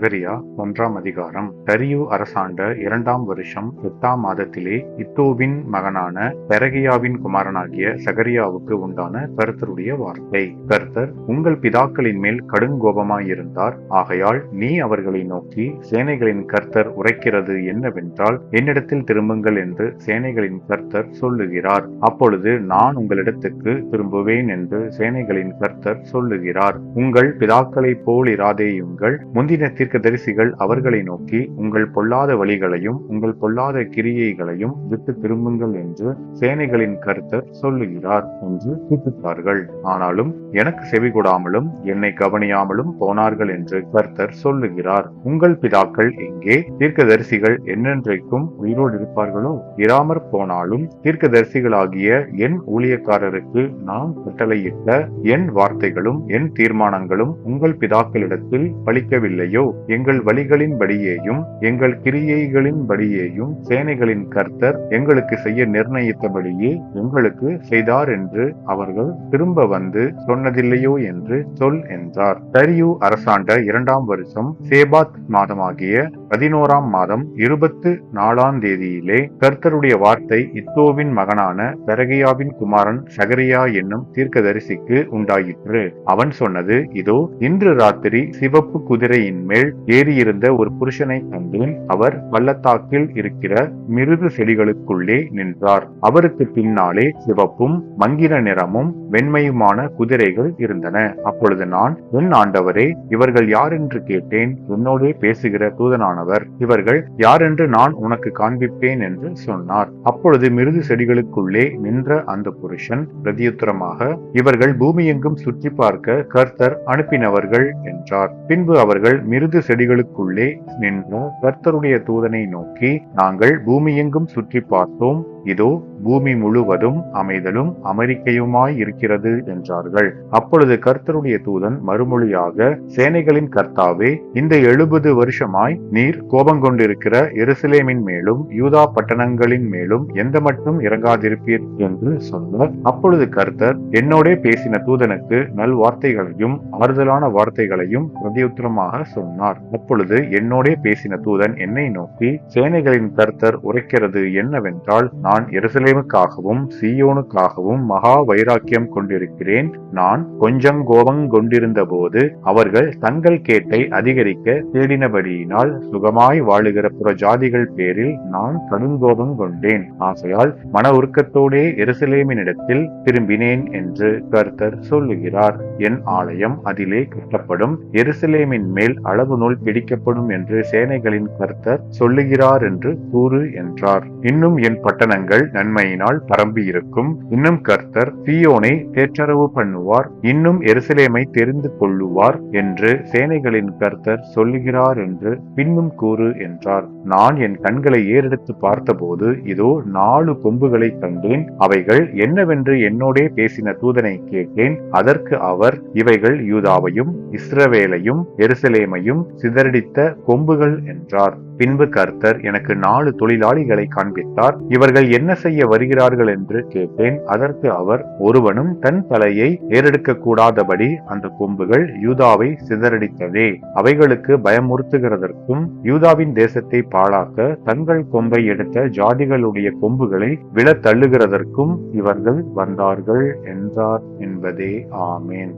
சகரியா 1ஆம் அதிகாரம். தரியு அரசாண்ட 2ஆம் வருஷம் 8ஆம் மாதத்திலே இத்தோவின் மகனான பெரகியாவின் குமாரனாகிய சகரியாவுக்கு உண்டான கர்த்தருடைய வார்த்தை. கர்த்தர் உங்கள் பிதாக்களின் மேல் கடுங்கோபமாயிருந்தார். ஆகையால் நீ அவர்களை நோக்கி, சேனைகளின் கர்த்தர் உரைக்கிறது என்னவென்றால், என்னிடத்தில் திரும்புங்கள் என்று சேனைகளின் கர்த்தர் சொல்லுகிறார். அப்பொழுது நான் உங்களிடத்துக்கு திரும்புவேன் என்று சேனைகளின் கர்த்தர் சொல்லுகிறார். உங்கள் பிதாக்களைப் போல் இராதேயுங்கள். முந்தின தீர்க்கதரிசிகள் அவர்களை நோக்கி, உங்கள் பொல்லாத வழிகளையும் உங்கள் பொல்லாத கிரியைகளையும் விட்டு திரும்புங்கள் என்று சேனைகளின் கர்த்தர் சொல்லுகிறார் என்று கூப்பிட்டார்கள். ஆனாலும் எனக்கு செவிகொடாமலும் என்னை கவனியாமலும் போனார்கள் என்று கர்த்தர் சொல்லுகிறார். உங்கள் பிதாக்கள் எங்கே? தீர்க்கதரிசிகள் என்னென்றைக்கும் உயிரோடு இருப்பார்களோ? இராமற் போனாலும் தீர்க்கதரிசிகளாகிய என் ஊழியக்காரருக்கு நான் கட்டளையிட்ட என் வார்த்தைகளும் என் தீர்மானங்களும் உங்கள் பிதாக்களிடத்தில் பலிக்கவில்லையோ? எங்கள் வழிகளின்படியேயும் எங்கள் கிரியைகளின்படியேயும் சேனைகளின் கர்த்தர் எங்களுக்கு செய்ய நிர்ணயித்தபடியே எங்களுக்கு செய்தார் என்று அவர்கள் திரும்ப வந்து சொன்னதில்லையோ என்று சொல் என்றார். தரியு அரசாண்ட 2ஆம் வருஷம் சேபாத் மாதமாகிய 11ஆம் மாதம் 24ஆம் தேதியிலே கர்த்தருடைய வார்த்தை இத்தோவின் மகனான பெரகியாவின் குமாரன் சகரியா என்னும் தீர்க்கதரிசிக்கு உண்டாயிற்று. அவன் சொன்னது, இதோ, இன்று ராத்திரி சிவப்பு குதிரையின் மேல் ஏறியிருந்த ஒரு புருஷனை கண்டேன். அவர் பள்ளத்தாக்கில் இருக்கிற மிருது செடிகளுக்குள்ளே நின்றார். அவருக்கு பின்னாலே சிவப்பும் மங்கின நிறமும் வெண்மையுமான குதிரைகள் இருந்தன. அப்பொழுது நான், என் ஆண்டவரே, இவர்கள் யார் என்று கேட்டேன். என்னோடே பேசுகிற தூதனானவர், இவர்கள் யாரென்று நான் உனக்கு காண்பிப்பேன் என்று சொன்னார். அப்பொழுது மிருது செடிகளுக்குள்ளே நின்ற அந்த புருஷன் பிரதியுத்தரமாக, இவர்கள் பூமியெங்கும் சுற்றி பார்க்க கர்த்தர் அனுப்பினவர்கள் என்றார். பின்பு அவர்கள் மிருது செடிகளுக்குள்ளே நின்ற கர்த்தருடைய தூதனை நோக்கி, நாங்கள் பூமியெங்கும் சுற்றி பார்த்தோம். இதோ, பூமி முழுவதும் அமைதலும் அமெரிக்கையுமாய் இருக்கிறது என்றார்கள். அப்பொழுது கர்த்தருடைய தூதன் மறுமொழியாக, சேனைகளின் கர்த்தாவே, இந்த 70 வருஷமாய் நீர் கோபங்கொண்டிருக்கிற எருசலேமின் மேலும் யூதா பட்டணங்களின் மேலும் எந்த மட்டும் இறங்காதிருப்பீர் என்று சொன்னார். அப்பொழுது கர்த்தர் என்னோடே பேசின தூதனுக்கு நல்வார்த்தைகளையும் ஆறுதலான வார்த்தைகளையும் பிரதியுத்தரமாக சொன்னார். அப்பொழுது என்னோடே பேசின தூதன் என்னை நோக்கி, சேனைகளின் கர்த்தர் உரைக்கிறது என்னவென்றால், நான் எருசலேமுக்காகவும் சீயோனுக்காகவும் மகா வைராக்கியம் கொண்டிருக்கிறேன். நான் கொஞ்சம் கோபம் கொண்டிருந்த போது அவர்கள் தங்கள் கேட்டை அதிகரிக்க தேடினபடியினால் சுகமாய் வாழுகிற புற ஜாதிகள் பேரில் நான் கடுங்கோபம் கொண்டேன். ஆகையால் மன உருக்கத்தோடே எருசலேமினிடத்தில் திரும்பினேன் என்று கர்த்தர் சொல்லுகிறார். என் ஆலயம் அதிலே கட்டப்படும், எருசலேமின் மேல் அளவு நூல் பிடிக்கப்படும் என்று சேனைகளின் கர்த்தர் சொல்லுகிறார் என்று கூறு என்றார். இன்னும் என் பட்டணங்கள் நன்மையினால் பரம்பி இருக்கும். இன்னும் கர்த்தர் சீயோனை தேற்றரவு பண்ணுவார். இன்னும் எருசலேமை தெரிந்து கொள்ளுவார் என்று சேனைகளின் கர்த்தர் சொல்லுகிறார் என்று பின்னும் கூறு என்றார். நான் என் கண்களை ஏறெடுத்து பார்த்தபோது இதோ 4 கொம்புகளை கண்டேன். அவைகள் என்னவென்று என்னோடே பேசின தூதனை கேட்டேன். அதற்கு அவர், இவைகள் யூதாவையும் இஸ்ரவேலையும் எருசலேமையும் சிதறடித்த கொம்புகள் என்றார். பின்பு கர்த்தர் எனக்கு 4 தொழிலாளிகளை காண்பித்தார். இவர்கள் என்ன செய்ய வருகிறார்கள் என்று கேட்டேன். அதற்கு அவர், ஒருவனும் தன் தலையை ஏறெடுக்க கூடாதபடி அந்த கொம்புகள் யூதாவை சிதறடித்ததே. அவைகளுக்கு பயமுறுத்துகிறதற்கும் யூதாவின் தேசத்தை பாழாக்க தங்கள் கொம்பை எடுத்த ஜாதிகளுடைய கொம்புகளை விழ தள்ளுகிறதற்கும் இவர்கள் வந்தார்கள் என்றார் என்பதே. ஆமேன்.